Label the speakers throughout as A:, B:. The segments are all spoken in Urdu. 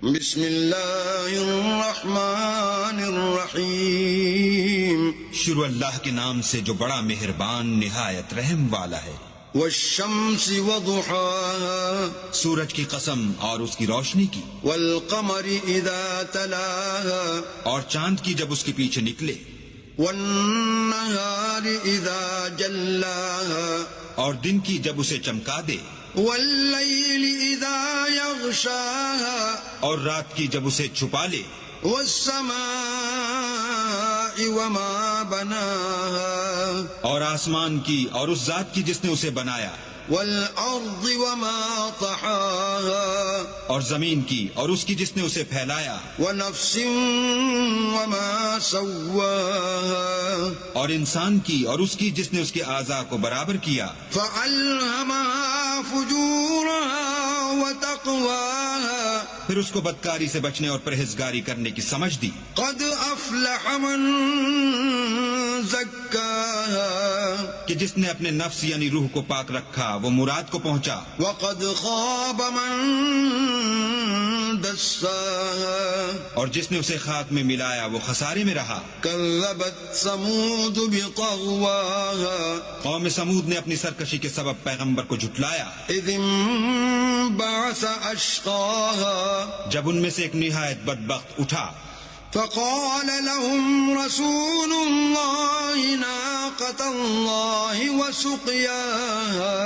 A: بسم اللہ الرحمن الرحیم
B: شروع اللہ کے نام سے جو بڑا مہربان نہایت رحم والا ہے۔
A: والشمس وضحاها
B: سورج کی قسم اور اس کی روشنی کی،
A: والقمر اذا تلاها
B: اور چاند کی جب اس کے پیچھے نکلے،
A: والنہار اذا جلاها
B: اور دن کی جب اسے چمکا دے،
A: واللیل اذا یغشاها
B: اور رات کی جب اسے چھپا لے،
A: والسماء وما بناها
B: اور آسمان کی اور اس ذات کی جس نے اسے بنایا،
A: والارض وما طحاها
B: اور زمین کی اور اس کی جس نے اسے پھیلایا،
A: ونفس وما سواها
B: اور انسان کی اور اس کی جس نے اس کے اعضاء کو برابر کیا،
A: فألهمها فجورها وتقواها
B: پھر اس کو بدکاری سے بچنے اور پرہیزگاری کرنے کی سمجھ دی۔
A: قد افلح من زکاها
B: کہ جس نے اپنے نفس یعنی روح کو پاک رکھا وہ مراد کو پہنچا،
A: وقد خاب من دساها
B: اور جس نے اسے خاک میں ملایا وہ خسارے میں رہا۔
A: كذبت ثمود بطغواها
B: قوم سمود نے اپنی سرکشی کے سبب پیغمبر کو جھٹلایا،
A: اذ انبعث اشقاها
B: جب ان میں سے ایک نہایت بدبخت اٹھا،
A: فقال لهم رسول الله ناقة الله وسقياها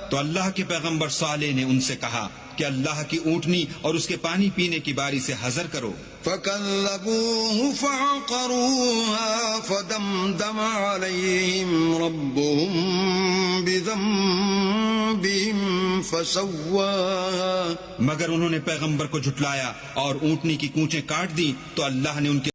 B: تو اللہ کے پیغمبر صالح نے ان سے کہا کہ اللہ کی اونٹنی اور اس کے پانی پینے کی باری سے حذر کرو۔
A: فكذبوه فعقروها فدمدم عليهم ربهم بذنبهم فسواها
B: مگر انہوں نے پیغمبر کو جھٹلایا اور اونٹنی کی کونچیں کاٹ دی تو اللہ نے ان کے